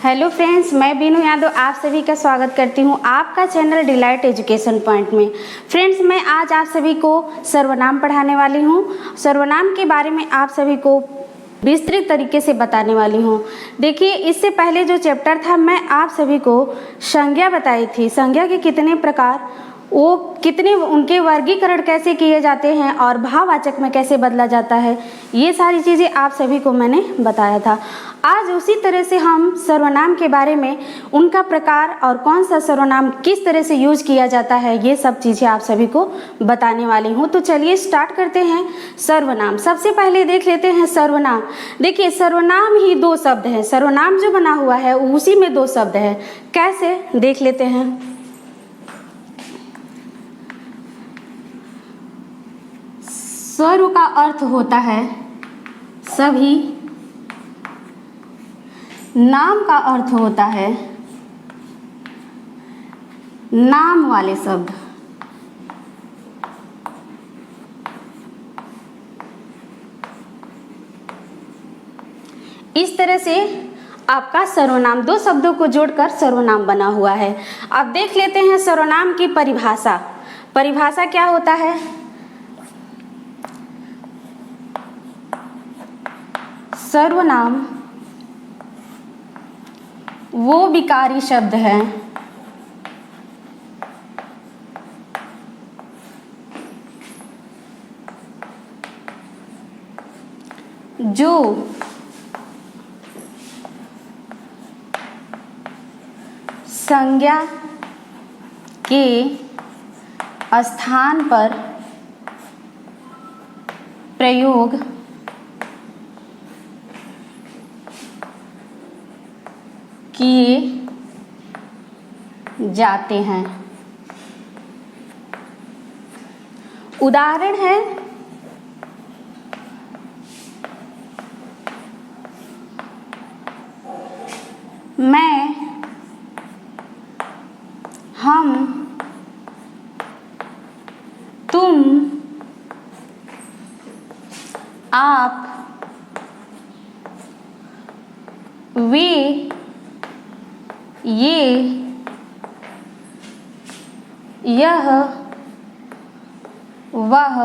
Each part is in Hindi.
हेलो फ्रेंड्स, मैं बीनू यादव आप सभी का स्वागत करती हूं आपका चैनल डिलाइट एजुकेशन पॉइंट में। फ्रेंड्स, मैं आज आप सभी को सर्वनाम पढ़ाने वाली हूं। सर्वनाम के बारे में आप सभी को विस्तृत तरीके से बताने वाली हूं। देखिए, इससे पहले जो चैप्टर था मैं आप सभी को संज्ञा बताई थी। संज्ञा के कितने प्रकार, वो कितने, उनके वर्गीकरण कैसे किए जाते हैं और भाववाचक में कैसे बदला जाता है, ये सारी चीज़ें आप सभी को मैंने बताया था। आज उसी तरह से हम सर्वनाम के बारे में, उनका प्रकार और कौन सा सर्वनाम किस तरह से यूज किया जाता है, ये सब चीज़ें आप सभी को बताने वाली हूँ। तो चलिए स्टार्ट करते हैं। सर्वनाम, सबसे पहले देख लेते हैं सर्वनाम। देखिए, सर्वनाम ही दो शब्द हैं। सर्वनाम जो बना हुआ है उसी में दो शब्द है। कैसे, देख लेते हैं। सर्व का अर्थ होता है सभी, नाम का अर्थ होता है नाम वाले शब्द। इस तरह से आपका सर्वनाम दो शब्दों को जोड़कर सर्वनाम बना हुआ है। अब देख लेते हैं सर्वनाम की परिभाषा। परिभाषा क्या होता है? सर्वनाम वो विकारी शब्द है जो संज्ञा के स्थान पर प्रयोग किए जाते हैं। उदाहरण है मैं, हम, तुम, आप, वे, ये, यह, वह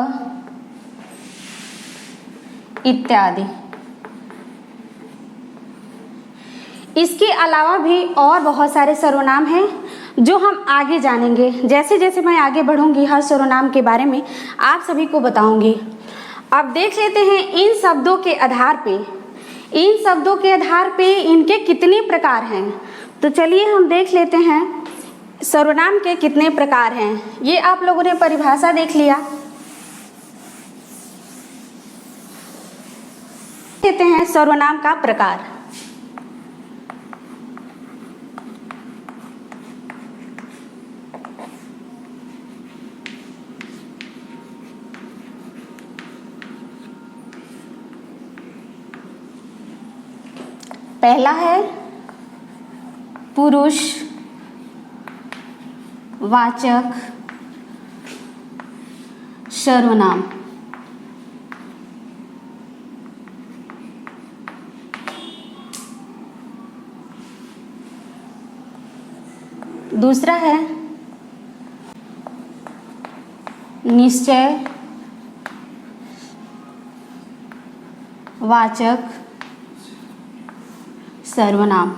इत्यादि। इसके अलावा भी और बहुत सारे सर्वनाम हैं जो हम आगे जानेंगे। जैसे जैसे मैं आगे बढ़ूंगी हर सर्वनाम के बारे में आप सभी को बताऊंगी। अब देख लेते हैं इन शब्दों के आधार पे इनके कितने प्रकार हैं। तो चलिए हम देख लेते हैं सर्वनाम के कितने प्रकार हैं। ये आप लोगों ने परिभाषा देख लिया। लेते हैं सर्वनाम का प्रकार। पहला है पुरुष वाचक सर्वनाम। दूसरा है निश्चय वाचक सर्वनाम।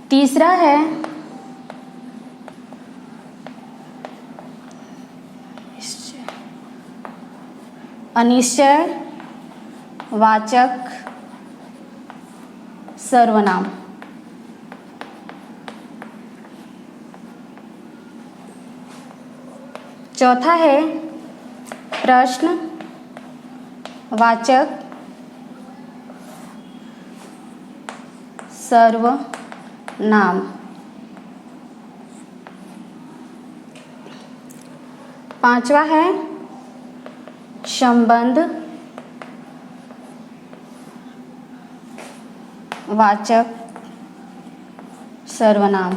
तीसरा है अनिश्चय वाचक सर्वनाम। चौथा है प्रश्न वाचक सर्वनाम। पांचवा है संबंध वाचक सर्वनाम।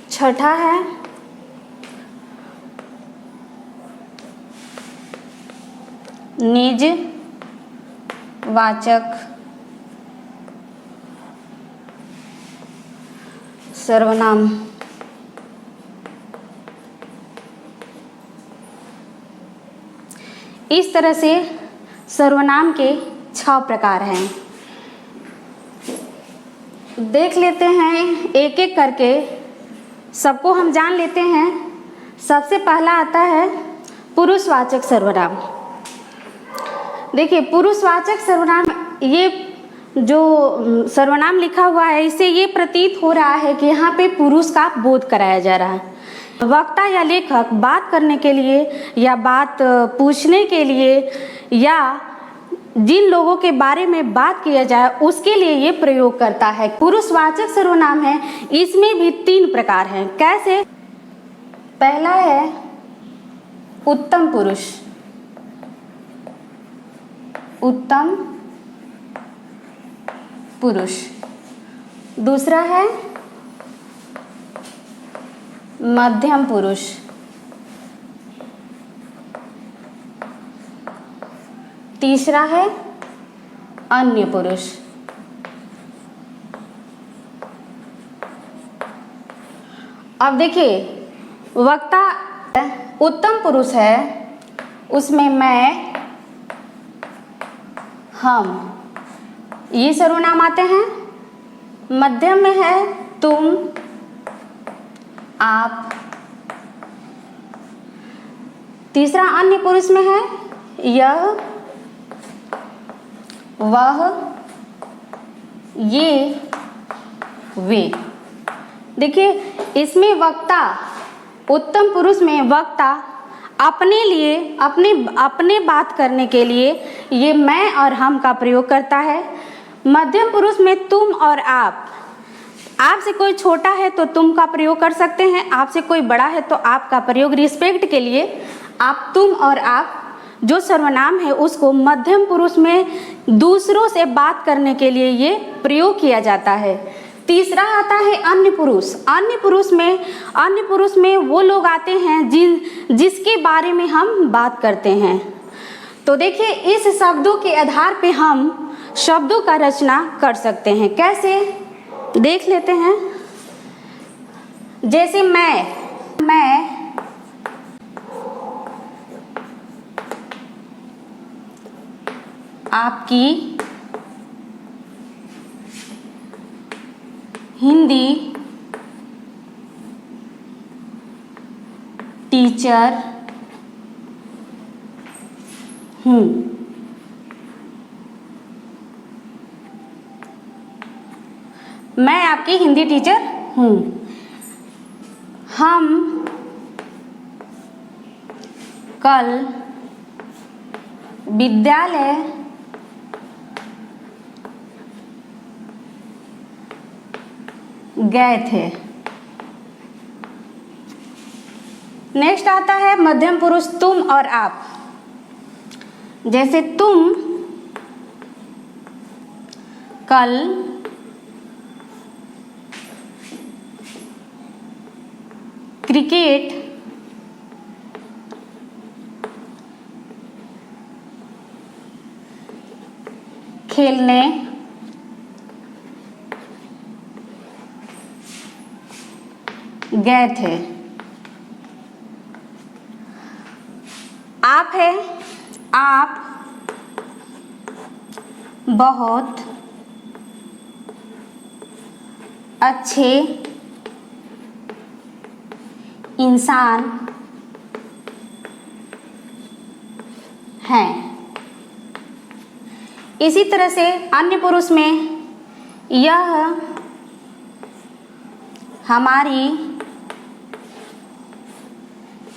छठा है निज वाचक सर्वनाम। इस तरह से सर्वनाम के 6 प्रकार हैं। देख लेते हैं एक एक करके, सबको हम जान लेते हैं। सबसे पहला आता है पुरुषवाचक सर्वनाम। देखिए, पुरुषवाचक सर्वनाम, ये जो सर्वनाम लिखा हुआ है इससे ये प्रतीत हो रहा है कि यहाँ पे पुरुष का बोध कराया जा रहा है। वक्ता या लेखक बात करने के लिए या बात पूछने के लिए या जिन लोगों के बारे में बात किया जाए उसके लिए ये प्रयोग करता है। पुरुषवाचक सर्वनाम है, इसमें भी 3 प्रकार हैं। कैसे? पहला है उत्तम पुरुष, उत्तम पुरुष। दूसरा है मध्यम पुरुष, तीसरा है अन्य पुरुष। अब देखिए, वक्ता उत्तम पुरुष है, उसमें मैं, हम, ये सर्वनाम आते हैं। मध्यम में है तुम, आप। तीसरा अन्य पुरुष में है यह, वह, ये, वे। देखिए, इसमें वक्ता, उत्तम पुरुष में वक्ता अपने लिए, अपने बात करने के लिए ये मैं और हम का प्रयोग करता है। मध्यम पुरुष में तुम और आप। आपसे कोई छोटा है तो तुम का प्रयोग कर सकते हैं, आपसे कोई बड़ा है तो आप का प्रयोग रिस्पेक्ट के लिए आप, तुम और आप जो सर्वनाम है उसको मध्यम पुरुष में दूसरों से बात करने के लिए ये प्रयोग किया जाता है। तीसरा आता है अन्य पुरुष। अन्य पुरुष में वो लोग आते हैं जिसके बारे में हम बात करते हैं। तो देखिए, इस शब्दों के आधार पे हम शब्दों का रचना कर सकते हैं। कैसे? देख लेते हैं। जैसे मैं आपकी हिंदी टीचर हूँ। मैं आपकी हिंदी टीचर हूँ। हम कल विद्यालय गए थे। नेक्स्ट आता है मध्यम पुरुष तुम और आप। जैसे तुम कल क्रिकेट खेलने गए थे। आप है, आप बहुत अच्छे इंसान हैं। इसी तरह से अन्य पुरुष में यह हमारी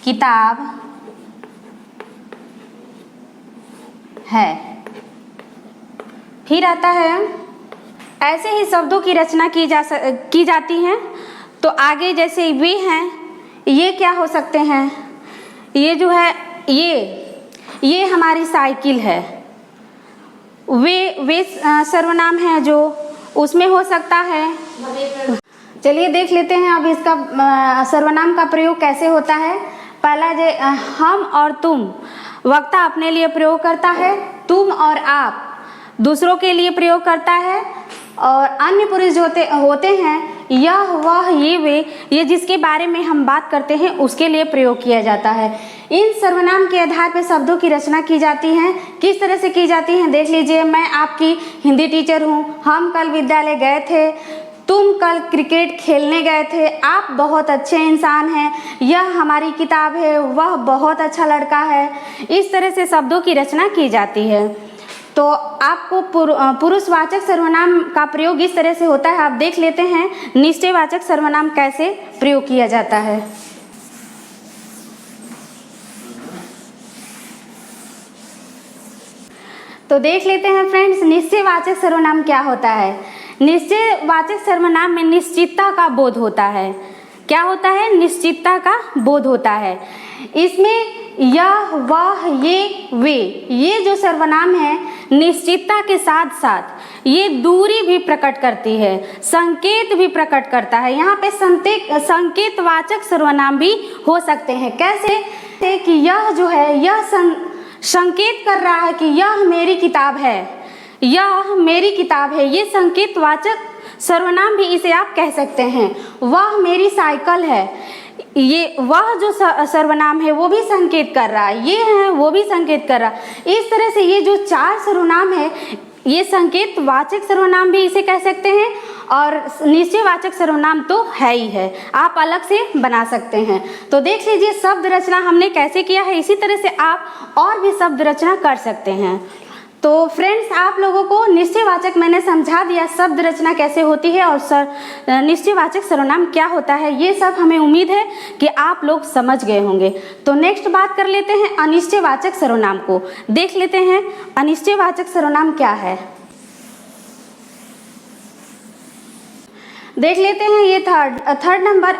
किताब है। फिर आता है, ऐसे ही शब्दों की रचना की जाती है। तो आगे जैसे वे हैं, ये क्या हो सकते हैं? ये जो है ये हमारी साइकिल है। वे सर्वनाम है जो उसमें हो सकता है। चलिए देख लेते हैं अब इसका सर्वनाम का प्रयोग कैसे होता है। पहला हम और तुम, वक्ता अपने लिए प्रयोग करता है, तुम और आप दूसरों के लिए प्रयोग करता है, और अन्य पुरुष जो होते हैं यह, वह, ये, वे, ये जिसके बारे में हम बात करते हैं उसके लिए प्रयोग किया जाता है। इन सर्वनाम के आधार पर शब्दों की रचना की जाती है। किस तरह से की जाती है देख लीजिए। मैं आपकी हिंदी टीचर हूँ, हम कल विद्यालय गए थे, तुम कल क्रिकेट खेलने गए थे, आप बहुत अच्छे इंसान हैं, यह हमारी किताब है, वह बहुत अच्छा लड़का है। इस तरह से शब्दों की रचना की जाती है। तो आपको पुरुषवाचक सर्वनाम का प्रयोग इस तरह से होता है। आप देख लेते हैं निश्चयवाचक सर्वनाम कैसे प्रयोग किया जाता है। तो देख लेते हैं फ्रेंड्स, निश्चयवाचक सर्वनाम क्या होता है। निश्चयवाचक सर्वनाम में निश्चितता का बोध होता है। क्या होता है? निश्चितता का बोध होता है। इसमें यह, वह, ये, वे, ये जो सर्वनाम है निश्चितता के साथ साथ ये दूरी भी प्रकट करती है, संकेत भी प्रकट करता है। यहाँ पे संकेतवाचक सर्वनाम भी हो सकते हैं। कैसे? कि यह जो है यह संकेत कर रहा है कि यह मेरी किताब है, यह मेरी किताब है। ये संकेतवाचक सर्वनाम भी इसे आप कह सकते हैं। वह मेरी साइकिल है, ये वह जो सर्वनाम है वो भी संकेत कर रहा है, ये है वो भी संकेत कर रहा है। इस तरह से ये जो चार सर्वनाम है ये संकेतवाचक सर्वनाम भी इसे कह सकते हैं, और निश्चयवाचक सर्वनाम तो है ही है, आप अलग से बना सकते हैं। तो देख लीजिए शब्द रचना हमने कैसे किया है। इसी तरह से आप और भी शब्द रचना कर सकते हैं। तो फ्रेंड्स, आप लोगों को निश्चयवाचक मैंने समझा दिया, शब्द रचना कैसे होती है और निश्चयवाचक सर्वनाम क्या होता है। ये सब हमें उम्मीद है कि आप लोग समझ गए होंगे। तो नेक्स्ट बात कर लेते हैं अनिश्चयवाचक सर्वनाम को। देख लेते हैं अनिश्चयवाचक सर्वनाम क्या है। देख लेते हैं ये थर्ड नंबर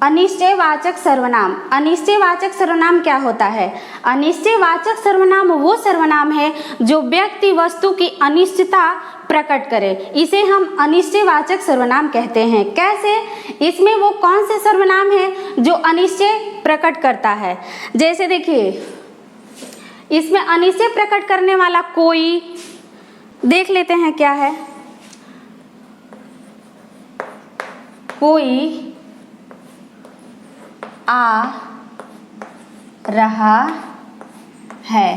अनिश्चयवाचक सर्वनाम। अनिश्चयवाचक सर्वनाम क्या होता है? अनिश्चयवाचक सर्वनाम वो सर्वनाम है जो व्यक्ति वस्तु की अनिश्चितता प्रकट करे, इसे हम अनिश्चयवाचक सर्वनाम कहते हैं। कैसे? इसमें वो कौन से सर्वनाम है जो अनिश्चय प्रकट करता है। जैसे देखिए इसमें अनिश्चय प्रकट करने वाला कोई, देख लेते हैं क्या है। कोई आ रहा है।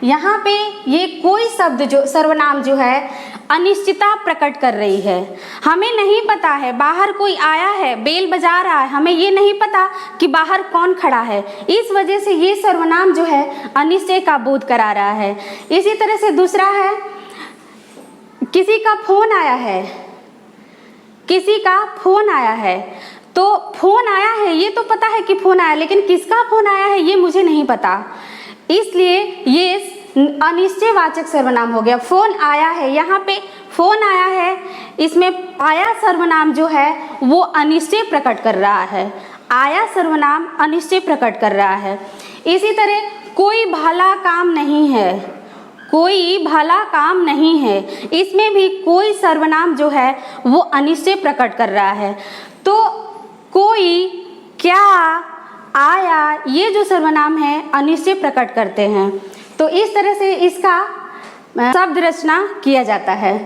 यहाँ पे ये कोई शब्द जो सर्वनाम जो है अनिश्चितता प्रकट कर रही है। हमें नहीं पता है बाहर कोई आया है, बेल बजा रहा है, हमें ये नहीं पता कि बाहर कौन खड़ा है। इस वजह से ये सर्वनाम जो है अनिश्चय का बोध करा रहा है। इसी तरह से दूसरा है किसी का फोन आया है। किसी का फोन आया है, तो फोन आया है ये तो पता है कि फोन आया, लेकिन किसका फोन आया है ये मुझे नहीं पता, इसलिए ये अनिश्चयवाचक सर्वनाम हो गया। फोन आया है, यहाँ पे फोन आया है, इसमें आया सर्वनाम जो है वो अनिश्चय प्रकट कर रहा है। आया सर्वनाम अनिश्चय प्रकट कर रहा है। इसी तरह कोई भला काम नहीं है। कोई भला काम नहीं है, इसमें भी कोई सर्वनाम जो है वो अनिश्चय प्रकट कर रहा है। तो कोई, क्या, आया, ये जो सर्वनाम है अनिश्चय प्रकट करते हैं। तो इस तरह से इसका शब्द रचना किया जाता है।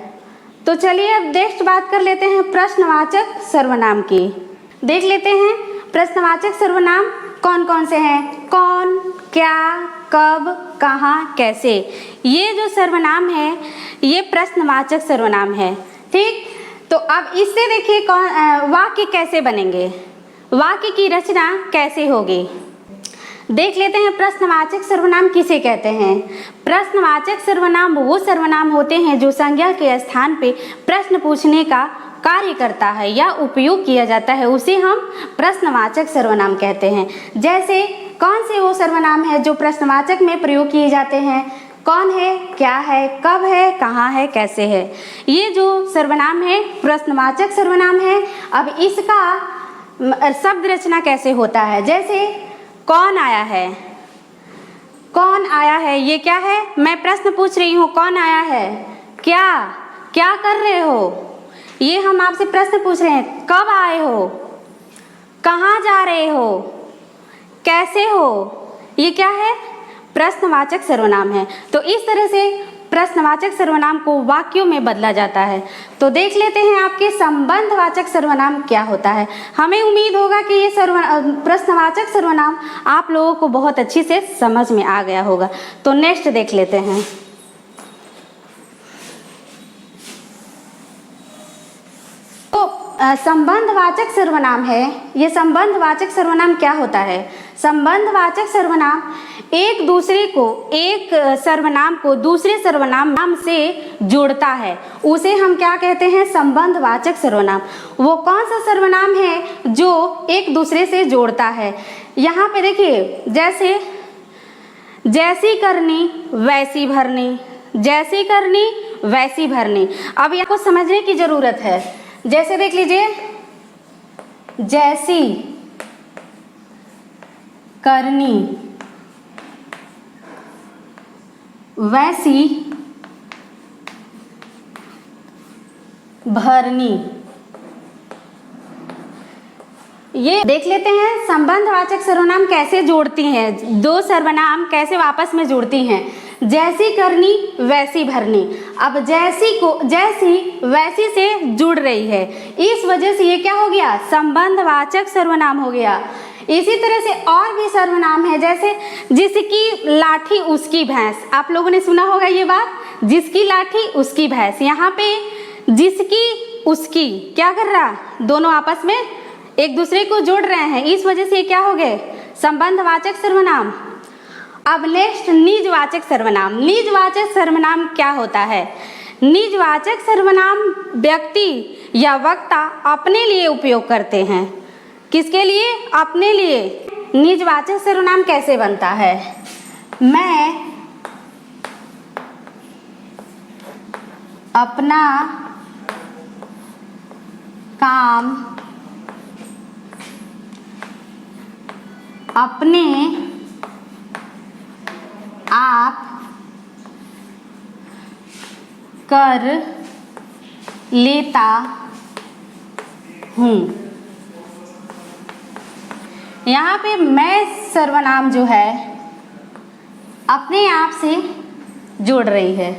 तो चलिए अब नेक्स्ट बात कर लेते हैं प्रश्नवाचक सर्वनाम की। देख लेते हैं प्रश्नवाचक सर्वनाम कौन कौन से हैं। कौन, क्या, कब, कहाँ, कैसे, ये जो सर्वनाम है ये प्रश्नवाचक सर्वनाम है। ठीक, तो अब इससे देखिए वाक्य कैसे बनेंगे, वाक्य की रचना कैसे होगी। देख लेते हैं प्रश्नवाचक सर्वनाम किसे कहते हैं। प्रश्नवाचक सर्वनाम वो सर्वनाम होते हैं जो संज्ञा के स्थान पे प्रश्न पूछने का कार्य करता है या उपयोग किया जाता है, उसे हम प्रश्नवाचक सर्वनाम कहते हैं। जैसे कौन से वो सर्वनाम है जो प्रश्नवाचक में प्रयोग किए जाते हैं। कौन है, क्या है, कब है, कहाँ है, कैसे है, ये जो सर्वनाम है प्रश्नवाचक सर्वनाम है। अब इसका शब्द रचना कैसे होता है। जैसे कौन आया है, कौन आया है, ये क्या है, मैं प्रश्न पूछ रही हूँ कौन आया है। क्या, क्या कर रहे हो, ये हम आपसे प्रश्न पूछ रहे हैं। कब आए हो, कहाँ जा रहे हो, कैसे हो, ये क्या है? प्रश्नवाचक सर्वनाम है। तो इस तरह से प्रश्नवाचक सर्वनाम को वाक्यों में बदला जाता है। तो देख लेते हैं आपके संबंधवाचक सर्वनाम क्या होता है। हमें उम्मीद होगा कि ये प्रश्नवाचक सर्वनाम आप लोगों को बहुत अच्छी से समझ में आ गया होगा। तो नेक्स्ट देख लेते हैं। संबंधवाचक सर्वनाम है। ये संबंधवाचक सर्वनाम क्या होता है? संबंधवाचक सर्वनाम एक दूसरे को, एक सर्वनाम को दूसरे सर्वनाम से जोड़ता है, उसे हम क्या कहते हैं? संबंधवाचक सर्वनाम। वो कौन सा सर्वनाम है जो एक दूसरे से जोड़ता है? यहाँ पे देखिए, जैसे जैसी करनी वैसी भरनी, जैसी करनी वैसी भरनी। अब आपको समझने की जरूरत है। जैसे देख लीजिए, जैसी करनी वैसी भरनी। ये देख लेते हैं संबंधवाचक सर्वनाम कैसे जोड़ती हैं, दो सर्वनाम कैसे आपस में जुड़ती हैं। जैसी करनी वैसी भरनी। अब जैसी को जैसी वैसी से जुड़ रही है, इस वजह से ये क्या हो गया? संबंधवाचक सर्वनाम हो गया। इसी तरह से और भी सर्वनाम है, जैसे जिसकी लाठी उसकी भैंस। आप लोगों ने सुना होगा ये बात, जिसकी लाठी उसकी भैंस। यहाँ पे जिसकी उसकी क्या कर रहा? दोनों आपस में एक दूसरे को जोड़ रहे हैं, इस वजह से ये क्या हो गए? संबंधवाचक सर्वनाम। अब नेक्स्ट निजवाचक सर्वनाम। निजवाचक सर्वनाम क्या होता है? निजवाचक सर्वनाम व्यक्ति या वक्ता अपने लिए उपयोग करते हैं। किसके लिए? अपने लिए। निजवाचक सर्वनाम कैसे बनता है? मैं अपना काम अपने आप कर लेता हूँ। यहाँ पे मैं सर्वनाम जो है अपने आप से जुड़ रही है।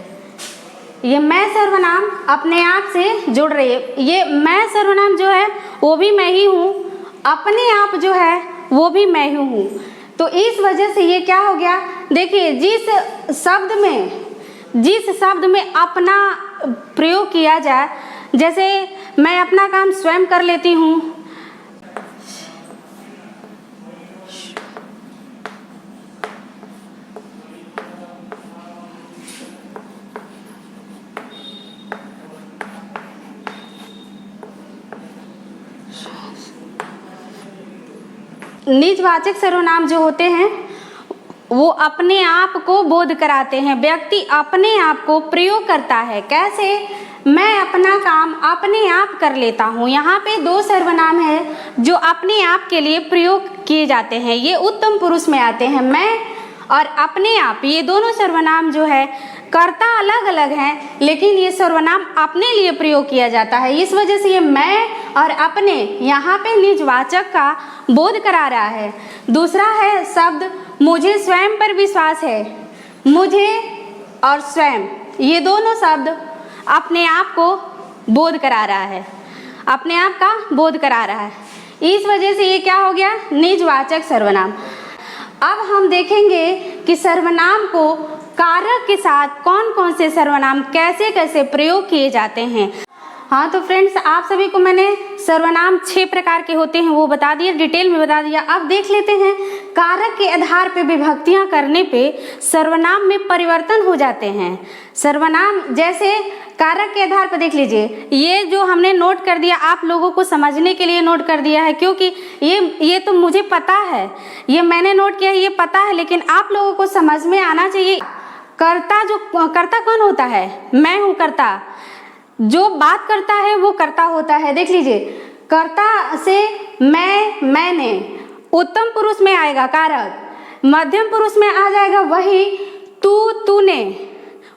ये मैं सर्वनाम अपने आप से जुड़ रही है। ये मैं सर्वनाम जो है वो भी मैं ही हूँ, अपने आप जो है वो भी मैं ही हूँ। तो इस वजह से ये क्या हो गया? देखिए, जिस शब्द में अपना प्रयोग किया जाए, जैसे मैं अपना काम स्वयं कर लेती हूँ, निजवाचक सर्वनाम जो होते हैं वो अपने आप को बोध कराते हैं। व्यक्ति अपने आप को प्रयोग करता है। कैसे? मैं अपना काम अपने आप कर लेता हूँ। यहाँ पे दो सर्वनाम है जो अपने आप के लिए प्रयोग किए जाते हैं। ये उत्तम पुरुष में आते हैं। मैं और अपने आप, ये दोनों सर्वनाम जो है कर्ता अलग अलग हैं, लेकिन ये सर्वनाम अपने लिए प्रयोग किया जाता है। इस वजह से ये मैं और अपने यहाँ पे निजवाचक का बोध करा रहा है। दूसरा है शब्द मुझे स्वयं पर विश्वास है। मुझे और स्वयं, ये दोनों शब्द अपने आप को बोध करा रहा है, अपने आप का बोध करा रहा है। इस वजह से ये क्या हो गया? निजवाचक सर्वनाम। अब हम देखेंगे कि सर्वनाम को कारक के साथ कौन कौन से सर्वनाम कैसे कैसे प्रयोग किए जाते हैं। हाँ तो फ्रेंड्स, आप सभी को मैंने सर्वनाम 6 प्रकार के होते हैं वो बता दिया, डिटेल में बता दिया। अब देख लेते हैं कारक के आधार पे विभक्तियां करने पे सर्वनाम में परिवर्तन हो जाते हैं। सर्वनाम जैसे कारक के आधार पर देख लीजिए, ये जो हमने नोट कर दिया आप लोगों को समझने के लिए नोट कर दिया है, क्योंकि ये तो मुझे पता है, ये मैंने नोट किया है, ये पता है, लेकिन आप लोगों को समझ में आना चाहिए। कर्ता कौन होता है? मैं हूँ कर्ता। जो बात करता है वो कर्ता होता है। देख लीजिए, कर्ता से मैंने, उत्तम पुरुष में आएगा कारक, मध्यम पुरुष में आ जाएगा वही, तूने।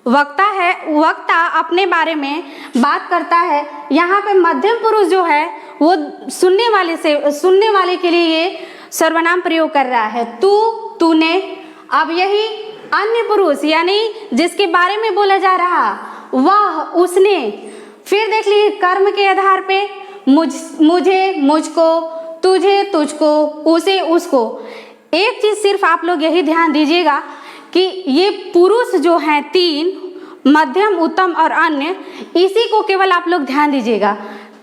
वक्ता है, वक्ता अपने बारे में बात करता है। यहाँ पे मध्यम पुरुष जो है वो सुनने वाले के लिए ये सर्वनाम प्रयोग कर रहा है। तू तूने। अब यही अन्य पुरुष यानी जिसके बारे में बोला जा रहा वह, उसने। फिर देख लीजिए कर्म के आधार पे मुझे, मुझको, तुझे, तुझको, उसे, उसको। एक चीज सिर्फ आप लोग यही ध्यान दीजिएगा कि ये पुरुष जो हैं 3, मध्यम, उत्तम और अन्य, इसी को केवल आप लोग ध्यान दीजिएगा।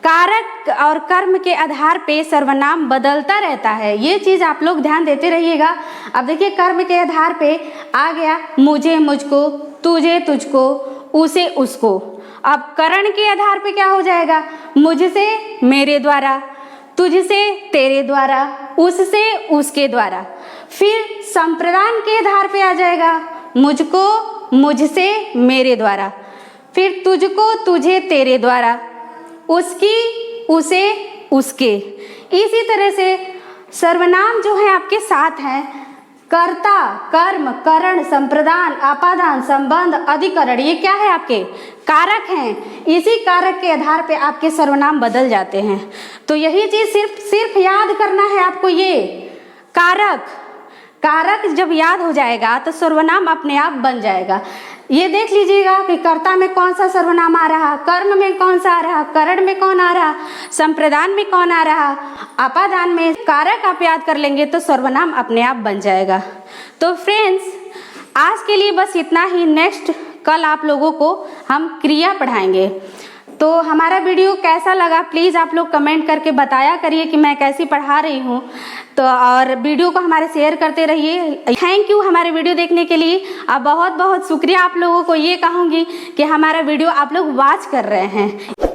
कारक और कर्म के आधार पे सर्वनाम बदलता रहता है, ये चीज आप लोग ध्यान देते रहिएगा। अब देखिए कर्म के आधार पे आ गया मुझे, मुझको, तुझे, तुझको, उसे, उसको। अब करण के आधार पे क्या हो जाएगा? मुझसे, मेरे द्वारा, तुझसे, तेरे द्वारा, उससे, उसके द्वारा। फिर संप्रदान के आधार पे आ जाएगा मुझको, मुझसे, मेरे द्वारा। फिर तुझको, तुझे, तेरे द्वारा, उसकी, उसे, उसके। इसी तरह से सर्वनाम जो है आपके 7 हैं। कर्ता, कर्म, करण, संप्रदान, अपादान, संबंध, अधिकरण, ये क्या है? आपके कारक हैं। इसी कारक के आधार पे आपके सर्वनाम बदल जाते हैं। तो यही चीज सिर्फ याद करना है आपको। ये कारक जब याद हो जाएगा तो सर्वनाम अपने आप बन जाएगा। ये देख लीजिएगा कि कर्ता में कौन सा सर्वनाम आ रहा, कर्म में कौन सा आ रहा, करण में कौन आ रहा, संप्रदान में कौन आ रहा, अपादान में। कारक आप याद कर लेंगे तो सर्वनाम अपने आप बन जाएगा। तो फ्रेंड्स आज के लिए बस इतना ही। नेक्स्ट कल आप लोगों को हम क्रिया पढ़ाएंगे। तो हमारा वीडियो कैसा लगा प्लीज़ आप लोग कमेंट करके बताया करिए कि मैं कैसी पढ़ा रही हूँ। तो और वीडियो को हमारे शेयर करते रहिए। थैंक यू हमारे वीडियो देखने के लिए। अब बहुत बहुत शुक्रिया आप लोगों को ये कहूँगी कि हमारा वीडियो आप लोग वॉच कर रहे हैं।